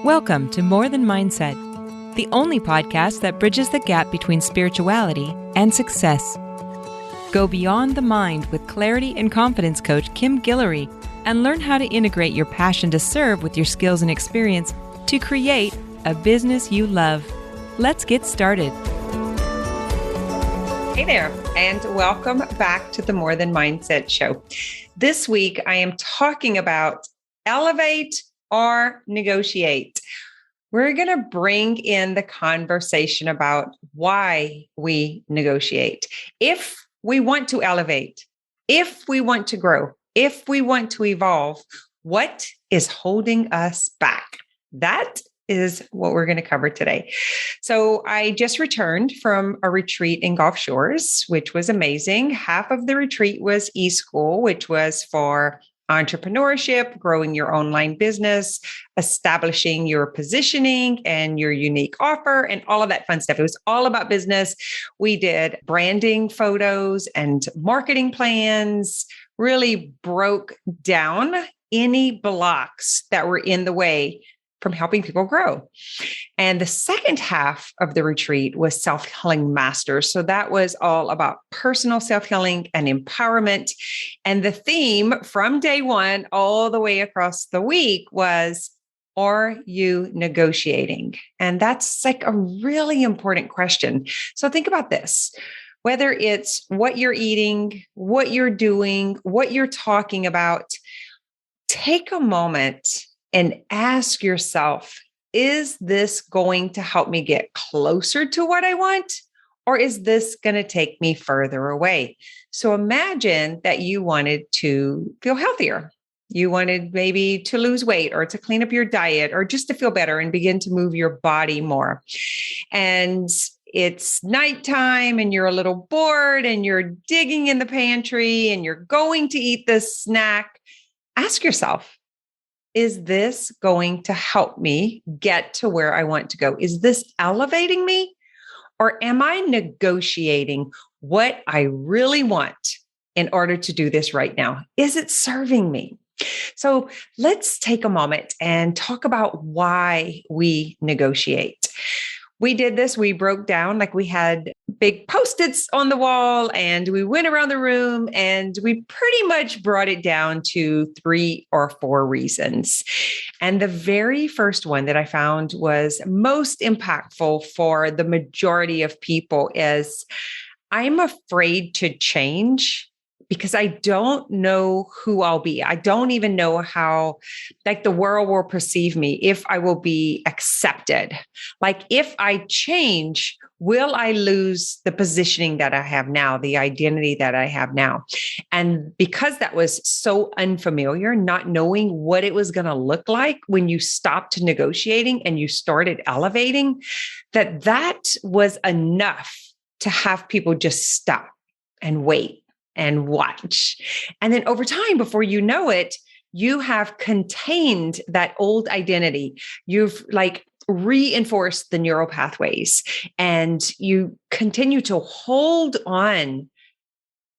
Welcome to More Than Mindset, the only podcast that bridges the gap between spirituality and success. Go beyond the mind with clarity and confidence coach Kim Guillory and learn how to integrate your passion to serve with your skills and experience to create a business you love. Let's get started. Hey there, and welcome back to the More Than Mindset show. This week, I am talking about elevate or negotiate. We're going to bring in the conversation about why we negotiate. If we want to elevate, if we want to grow, if we want to evolve, what is holding us back? That is what we're going to cover today. So I just returned from a retreat in Gulf Shores, which was amazing. Half of the retreat was eSchool, which was for entrepreneurship, growing your online business, establishing your positioning and your unique offer, and all of that fun stuff. It was all about business. We did branding photos and marketing plans, really broke down any blocks that were in the way from helping people grow. And the second half of the retreat was Self-Healing Masters. So that was all about personal self-healing and empowerment. And the theme from day one all the way across the week was, are you negotiating? And that's like a really important question. So think about this. Whether it's what you're eating, what you're doing, what you're talking about, take a moment and ask yourself, is this going to help me get closer to what I want? Or is this going to take me further away? So imagine that you wanted to feel healthier. You wanted maybe to lose weight or to clean up your diet or just to feel better and begin to move your body more. And it's nighttime and you're a little bored and you're digging in the pantry and you're going to eat this snack. Ask yourself, is this going to help me get to where I want to go? Is this elevating me? Or am I negotiating what I really want in order to do this right now? Is it serving me? So let's take a moment and talk about why we negotiate. We did this. We broke down, like we had big Post-its on the wall and we went around the room and we pretty much brought it down to 3 or 4 reasons. And the very first one that I found was most impactful for the majority of people is, I'm afraid to change because I don't know who I'll be. I don't even know how, like, the world will perceive me, if I will be accepted. Like, if I change, will I lose the positioning that I have now, the identity that I have now? And because that was so unfamiliar, not knowing what it was going to look like when you stopped negotiating and you started elevating, that was enough to have people just stop and wait and watch. And then over time, before you know it, you have contained that old identity. You've reinforced the neural pathways and you continue to hold on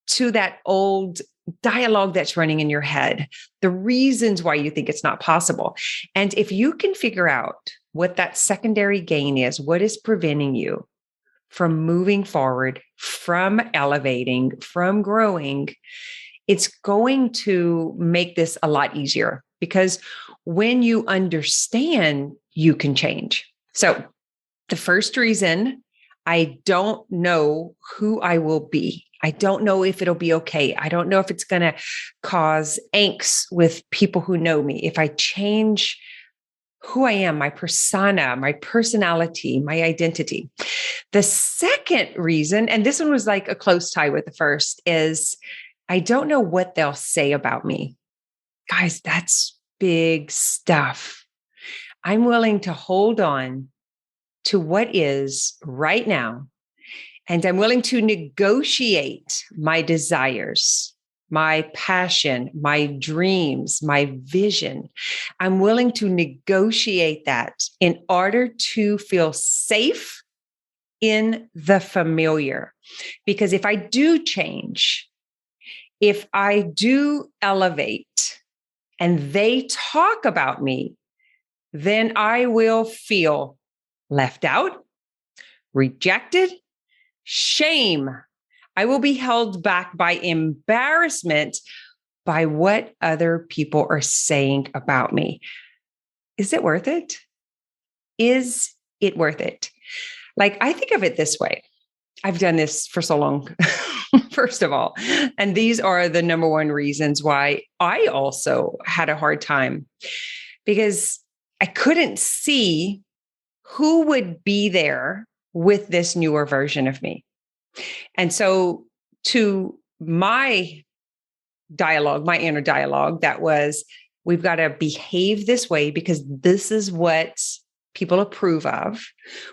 to that old dialogue that's running in your head, the reasons why you think it's not possible. And if you can figure out what that secondary gain is, what is preventing you from moving forward, from elevating, from growing, it's going to make this a lot easier, because when you understand, you can change. So the first reason, I don't know who I will be. I don't know if it'll be okay. I don't know if it's going to cause angst with people who know me. If I change who I am, my persona, my personality, my identity. The second reason, and this one was like a close tie with the first, is I don't know what they'll say about me. Guys, that's big stuff. I'm willing to hold on to what is right now, and I'm willing to negotiate my desires, my passion, my dreams, my vision. I'm willing to negotiate that in order to feel safe in the familiar. Because if I do change, if I do elevate and they talk about me, then I will feel left out, rejected, shame. I will be held back by embarrassment by what other people are saying about me. Is it worth it? Is it worth it? Like, I think of it this way. I've done this for so long, first of all. And these are the number one reasons why I also had a hard time, because I couldn't see who would be there with this newer version of me. And so to my dialogue, my inner dialogue, that was, we've got to behave this way because this is what people approve of.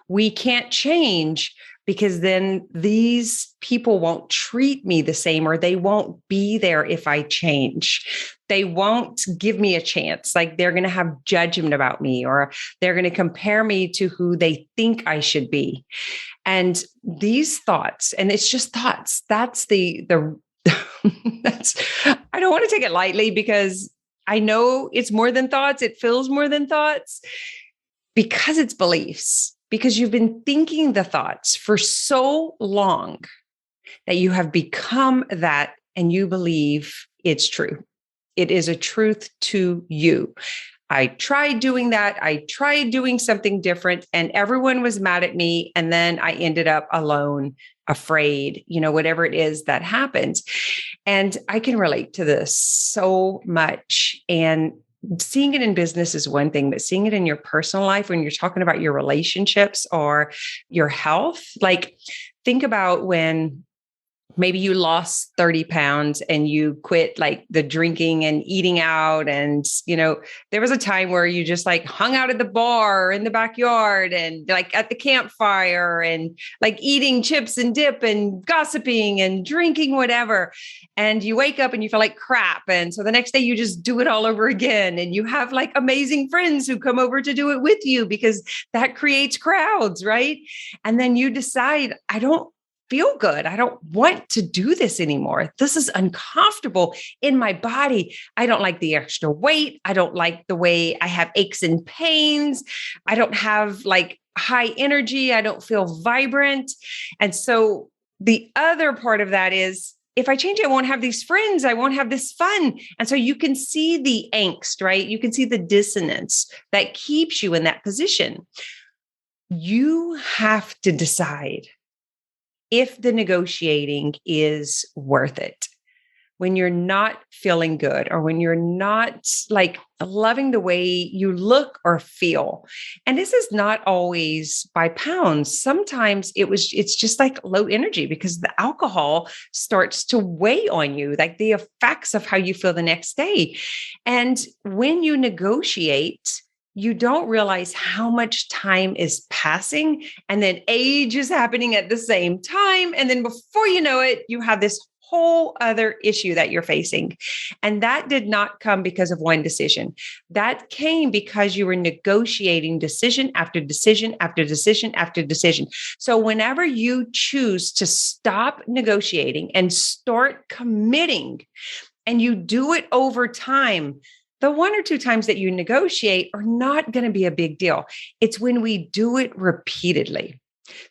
We can't change because then these people won't treat me the same, or they won't be there if I change. They won't give me a chance. Like, they're going to have judgment about me, or they're going to compare me to who they think I should be. And these thoughts, and it's just thoughts, that's that's, I don't want to take it lightly because I know it's more than thoughts. It feels more than thoughts because it's beliefs, because you've been thinking the thoughts for so long that you have become that and you believe it's true. It is a truth to you. I tried doing that. I tried doing something different and everyone was mad at me. And then I ended up alone, afraid, whatever it is that happens. And I can relate to this so much. And seeing it in business is one thing, but seeing it in your personal life, when you're talking about your relationships or your health, like, think about when maybe you lost 30 pounds and you quit like the drinking and eating out. And, there was a time where you just like hung out at the bar or in the backyard and like at the campfire and like eating chips and dip and gossiping and drinking whatever. And you wake up and you feel like crap. And so the next day you just do it all over again. And you have like amazing friends who come over to do it with you because that creates crowds, right? And then you decide, I don't feel good. I don't want to do this anymore. This is uncomfortable in my body. I don't like the extra weight. I don't like the way I have aches and pains. I don't have like high energy. I don't feel vibrant. And so the other part of that is, if I change, I won't have these friends. I won't have this fun. And so you can see the angst, right? You can see the dissonance that keeps you in that position. You have to decide if the negotiating is worth it. When you're not feeling good, or when you're not like loving the way you look or feel. And this is not always by pounds. Sometimes it's just like low energy because the alcohol starts to weigh on you, like the effects of how you feel the next day. And when you negotiate, you don't realize how much time is passing, and then age is happening at the same time. And then before you know it, you have this whole other issue that you're facing. And that did not come because of one decision. That came because you were negotiating decision after decision after decision after decision. So whenever you choose to stop negotiating and start committing, and you do it over time, the one or two times that you negotiate are not going to be a big deal. It's when we do it repeatedly.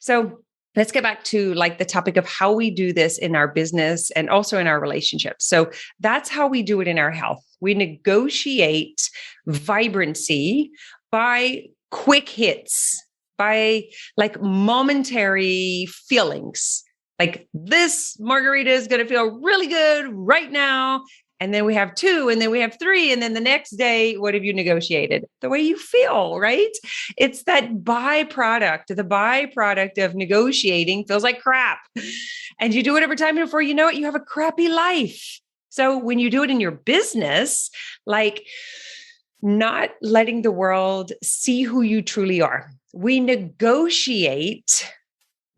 So let's get back to like the topic of how we do this in our business and also in our relationships. So that's how we do it in our health. We negotiate vibrancy by quick hits, by like momentary feelings. Like, this margarita is going to feel really good right now. And then we have 2, and then we have 3. And then the next day, what have you negotiated? The way you feel, right? It's that byproduct. The byproduct of negotiating feels like crap. And you do it every time. And before you know it, you have a crappy life. So when you do it in your business, like not letting the world see who you truly are, we negotiate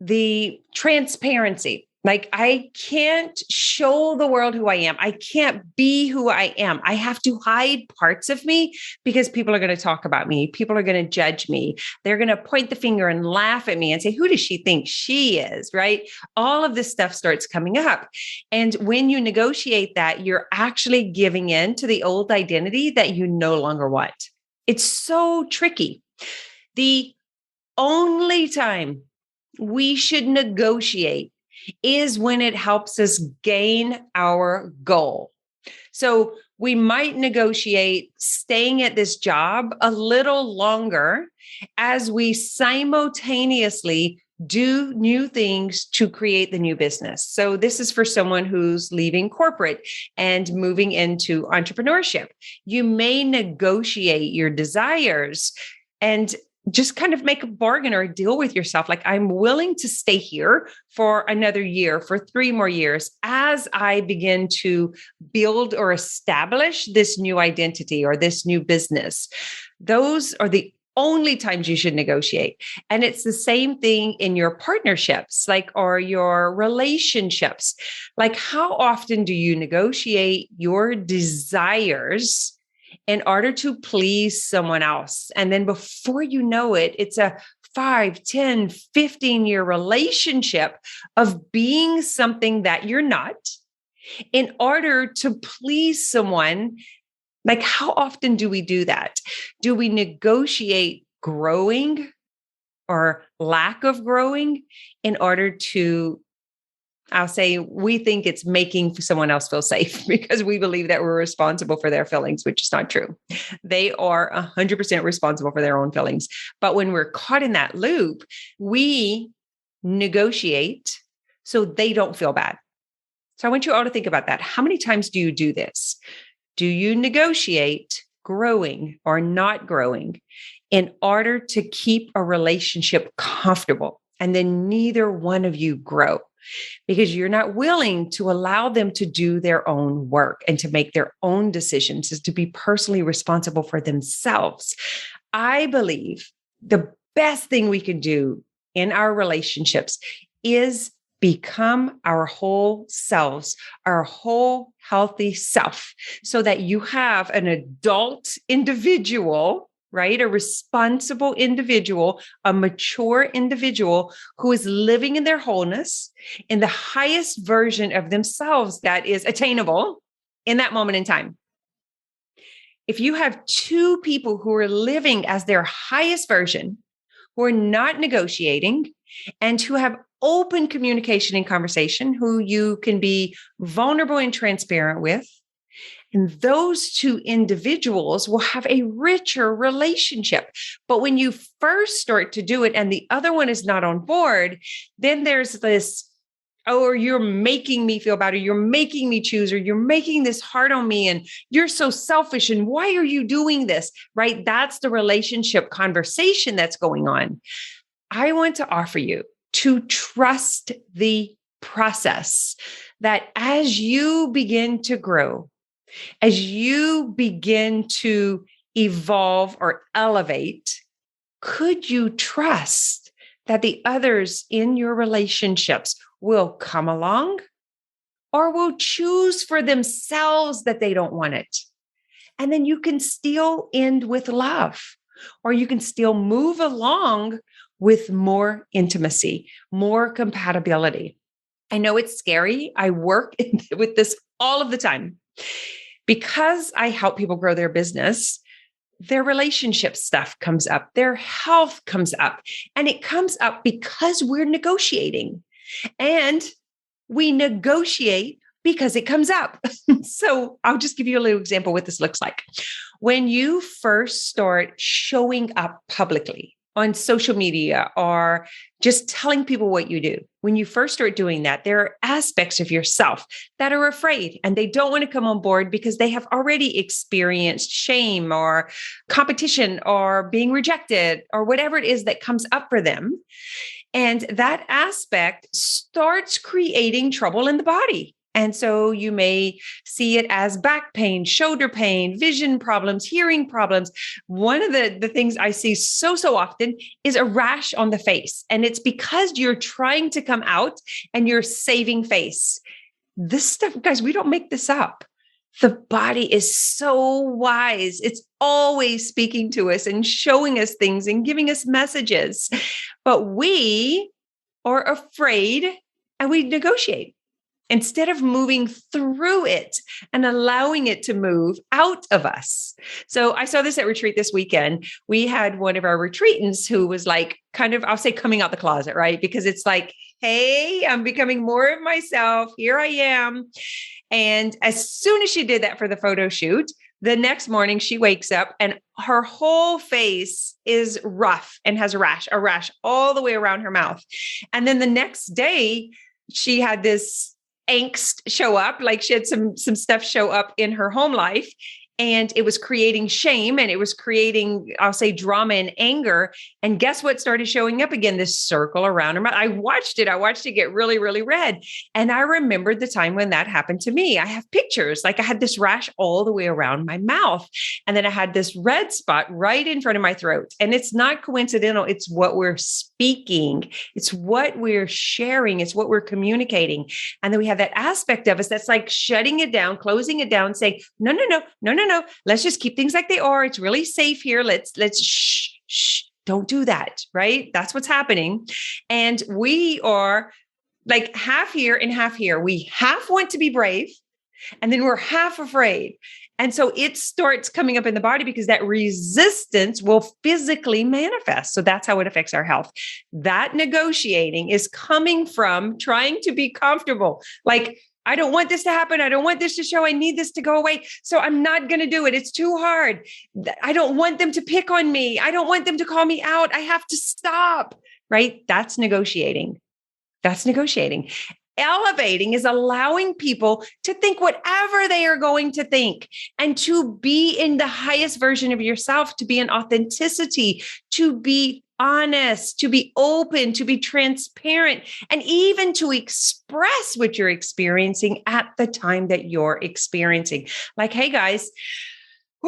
the transparency. Like, I can't show the world who I am. I can't be who I am. I have to hide parts of me because people are going to talk about me. People are going to judge me. They're going to point the finger and laugh at me and say, who does she think she is? Right? All of this stuff starts coming up. And when you negotiate that, you're actually giving in to the old identity that you no longer want. It's so tricky. The only time we should negotiate is when it helps us gain our goal. So we might negotiate staying at this job a little longer as we simultaneously do new things to create the new business. So this is for someone who's leaving corporate and moving into entrepreneurship. You may negotiate your desires and just kind of make a bargain or a deal with yourself. Like, I'm willing to stay here for another year, for 3 more years, as I begin to build or establish this new identity or this new business. Those are the only times you should negotiate. And it's the same thing in your partnerships, or your relationships. Like, how often do you negotiate your desires in order to please someone else? And then before you know it, it's a 5, 10, 15-year relationship of being something that you're not in order to please someone. Like, how often do we do that? Do we negotiate growing or lack of growing in order to, I'll say, we think it's making someone else feel safe because we believe that we're responsible for their feelings, which is not true. They are 100% responsible for their own feelings. But when we're caught in that loop, we negotiate so they don't feel bad. So I want you all to think about that. How many times do you do this? Do you negotiate growing or not growing in order to keep a relationship comfortable? And then neither one of you grow because you're not willing to allow them to do their own work and to make their own decisions, is to be personally responsible for themselves. I believe the best thing we can do in our relationships is become our whole selves, our whole healthy self, so that you have an adult individual, right? A responsible individual, a mature individual who is living in their wholeness, in the highest version of themselves that is attainable in that moment in time. If you have 2 people who are living as their highest version, who are not negotiating, and who have open communication and conversation, who you can be vulnerable and transparent with, and those 2 individuals will have a richer relationship. But when you first start to do it and the other one is not on board, then there's this, oh, or you're making me feel bad, or you're making me choose, or you're making this hard on me, and you're so selfish, and why are you doing this, right? That's the relationship conversation that's going on. I want to offer you to trust the process, that as you begin to grow, as you begin to evolve or elevate, could you trust that the others in your relationships will come along or will choose for themselves that they don't want it? And then you can still end with love, or you can still move along with more intimacy, more compatibility. I know it's scary. I work with this all of the time. Because I help people grow their business, their relationship stuff comes up, their health comes up, and it comes up because we're negotiating. And we negotiate because it comes up. So I'll just give you a little example of what this looks like. When you first start showing up publicly on social media or just telling people what you do, when you first start doing that, there are aspects of yourself that are afraid and they don't want to come on board because they have already experienced shame or competition or being rejected or whatever it is that comes up for them. And that aspect starts creating trouble in the body. And so you may see it as back pain, shoulder pain, vision problems, hearing problems. One of the things I see so often is a rash on the face. And it's because you're trying to come out and you're saving face. This stuff, guys, we don't make this up. The body is so wise. It's always speaking to us and showing us things and giving us messages. But we are afraid and we negotiate. instead of moving through it and allowing it to move out of us. So I saw this at retreat this weekend. We had one of our retreatants who was like, kind of, I'll say coming out the closet, right? Because it's like, hey, I'm becoming more of myself. Here I am. And as soon as she did that for the photo shoot, the next morning she wakes up and her whole face is rough and has a rash all the way around her mouth. And then the next day she had this angst show up, like she had some stuff show up in her home life. And it was creating shame and it was creating, I'll say, drama and anger. And guess what started showing up again? This circle around her mouth. I watched it get really, really red. And I remembered the time when that happened to me. I have pictures, like I had this rash all the way around my mouth. And then I had this red spot right in front of my throat. And it's not coincidental. It's what we're speaking. It's what we're sharing. It's what we're communicating. And then we have that aspect of us that's like shutting it down, closing it down, saying, no. Let's just keep things like they are. It's really safe here. Let's shh. Don't do that, right? That's what's happening. And we are like half here and half here. We half want to be brave, and then we're half afraid. And so it starts coming up in the body because that resistance will physically manifest. So that's how it affects our health. That negotiating is coming from trying to be comfortable. Like, I don't want this to happen. I don't want this to show. I need this to go away. So I'm not going to do it. It's too hard. I don't want them to pick on me. I don't want them to call me out. I have to stop, right? That's negotiating. Elevating is allowing people to think whatever they are going to think and to be in the highest version of yourself, to be in authenticity, to be honest, to be open, to be transparent, and even to express what you're experiencing at the time that you're experiencing. Like, hey guys,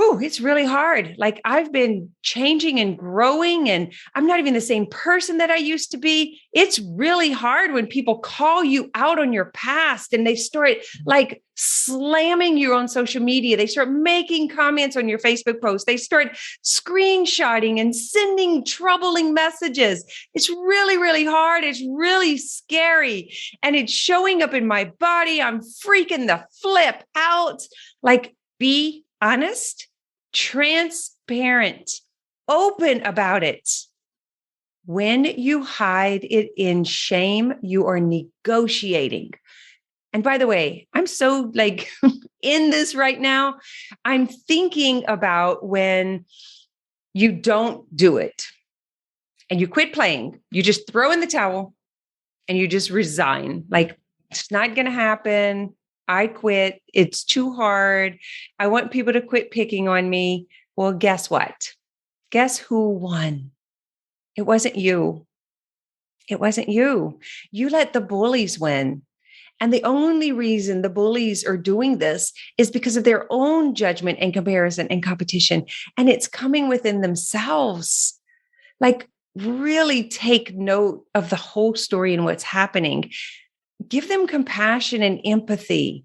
it's really hard. Like I've been changing and growing and I'm not even the same person that I used to be. It's really hard when people call you out on your past and they start like slamming you on social media. They start making comments on your Facebook post. They start screenshotting and sending troubling messages. It's really, really hard. It's really scary. And it's showing up in my body. I'm freaking the flip out. Like, be honest, transparent, open about it. When you hide it in shame, you are negotiating. And by the way, I'm so like in this right now. I'm thinking about when you don't do it and you quit playing, you just throw in the towel and you just resign. Like, it's not going to happen. I quit. It's too hard. I want people to quit picking on me. Well, guess what? Guess who won? It wasn't you. It wasn't you. You let the bullies win. And the only reason the bullies are doing this is because of their own judgment and comparison and competition. And it's coming within themselves. Like, really take note of the whole story and what's happening. Give them compassion and empathy.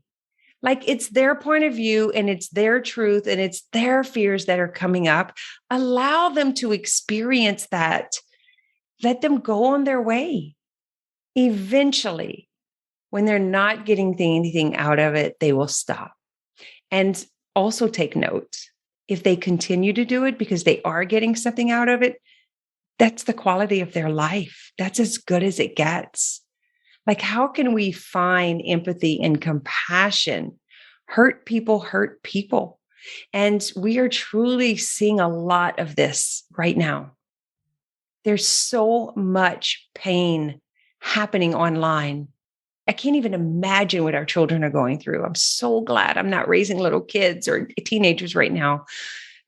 Like, it's their point of view and it's their truth and it's their fears that are coming up. Allow them to experience that. Let them go on their way. Eventually, when they're not getting anything out of it, they will stop. And also take note, if they continue to do it because they are getting something out of it, that's the quality of their life. That's as good as it gets. Like, how can we find empathy and compassion? Hurt people. And we are truly seeing a lot of this right now. There's so much pain happening online. I can't even imagine what our children are going through. I'm so glad I'm not raising little kids or teenagers right now.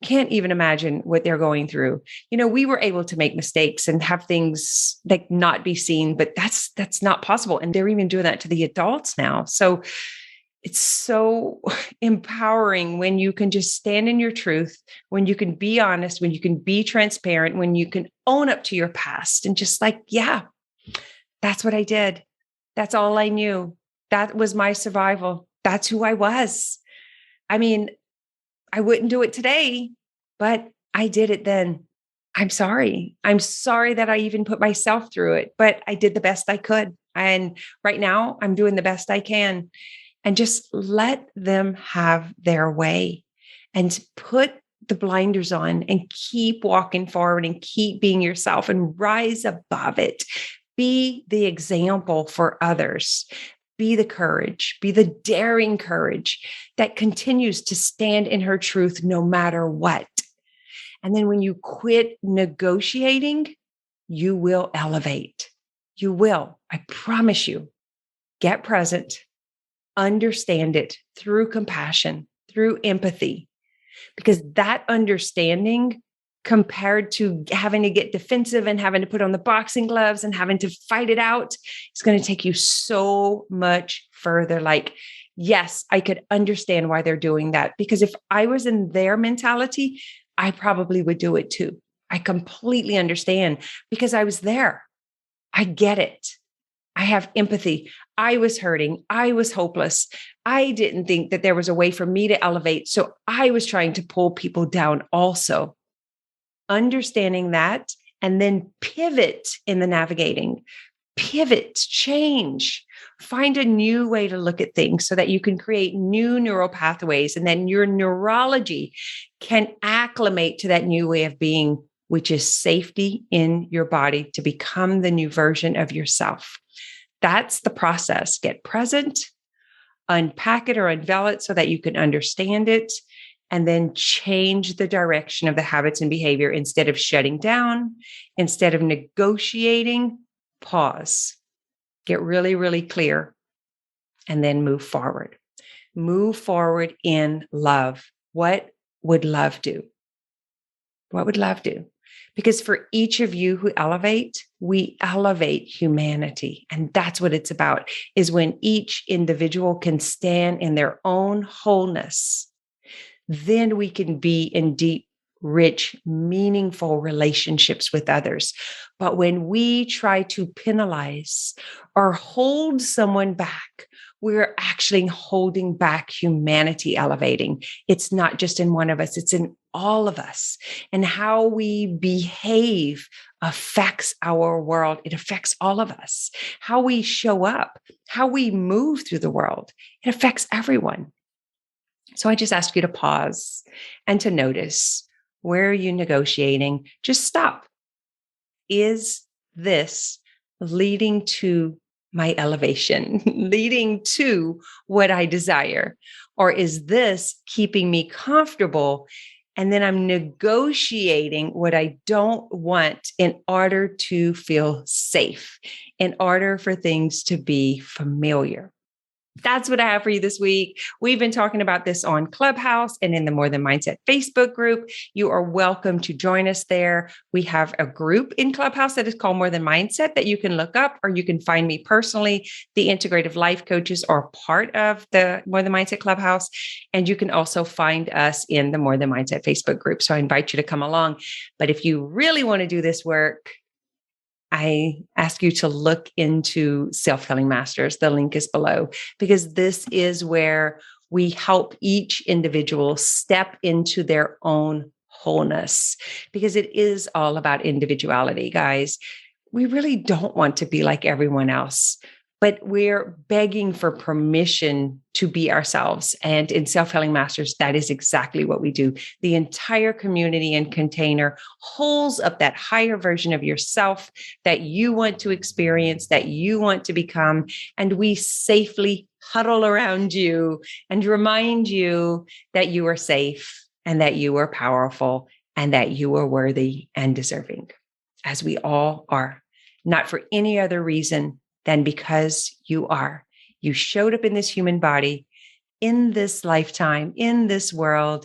Can't even imagine what they're going through. You know, we were able to make mistakes and have things like not be seen, but that's not possible. And they're even doing that to the adults now. So it's so empowering when you can just stand in your truth, when you can be honest, when you can be transparent, when you can own up to your past and just like, yeah, that's what I did. That's all I knew. That was my survival. That's who I was. I mean, I wouldn't do it today, but I did it then. I'm sorry. I'm sorry that I even put myself through it, but I did the best I could. And right now I'm doing the best I can. And just let them have their way and put the blinders on and keep walking forward and keep being yourself and rise above it. Be the example for others. Be the courage, be the daring courage that continues to stand in her truth no matter what. And then when you quit negotiating, you will elevate. You will, I promise you. Get present, understand it through compassion, through empathy, because that understanding compared to having to get defensive and having to put on the boxing gloves and having to fight it out, it's going to take you so much further. Like, yes, I could understand why they're doing that, because if I was in their mentality, I probably would do it too. I completely understand because I was there. I get it. I have empathy. I was hurting. I was hopeless. I didn't think that there was a way for me to elevate. So I was trying to pull people down also. Understanding that, and then pivot in the navigating. Pivot, change, find a new way to look at things so that you can create new neural pathways, and then your neurology can acclimate to that new way of being, which is safety in your body to become the new version of yourself. That's the process. Get present, unpack it or unveil it so that you can understand it, and then change the direction of the habits and behavior. Instead of shutting down, instead of negotiating, pause, get really, really clear, and then move forward. Move forward in love. What would love do? What would love do? Because for each of you who elevate, we elevate humanity. And that's what it's about, is when each individual can stand in their own wholeness, then we can be in deep, rich, meaningful relationships with others. But when we try to penalize or hold someone back, we're actually holding back humanity elevating. It's not just in one of us, it's in all of us. And how we behave affects our world. It affects all of us. How we show up, how we move through the world, it affects everyone. So I just ask you to pause and to notice, where are you negotiating? Just stop. Is this leading to my elevation, leading to what I desire? Or is this keeping me comfortable? And then I'm negotiating what I don't want in order to feel safe, in order for things to be familiar. That's what I have for you this week. We've been talking about this on Clubhouse and in the More Than Mindset Facebook group. You are welcome to join us there. We have a group in Clubhouse that is called More Than Mindset that you can look up, or you can find me personally. The Integrative Life Coaches are part of the More Than Mindset Clubhouse. And you can also find us in the More Than Mindset Facebook group. So I invite you to come along. But if you really want to do this work, I ask you to look into Self-Healing Masters. The link is below, because this is where we help each individual step into their own wholeness, because it is all about individuality, guys. We really don't want to be like everyone else, but we're begging for permission to be ourselves. And in Self-Healing Masters, that is exactly what we do. The entire community and container holds up that higher version of yourself that you want to experience, that you want to become. And we safely huddle around you and remind you that you are safe and that you are powerful and that you are worthy and deserving, as we all are, not for any other reason than because you are. You showed up in this human body, in this lifetime, in this world,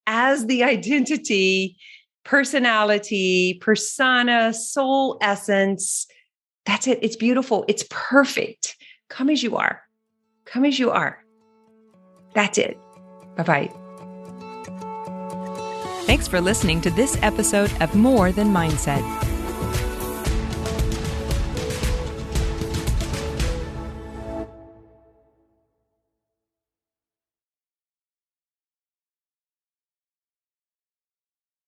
as the identity, personality, persona, soul essence. That's it. It's beautiful. It's perfect. Come as you are. Come as you are. That's it. Bye-bye. Thanks for listening to this episode of More Than Mindset.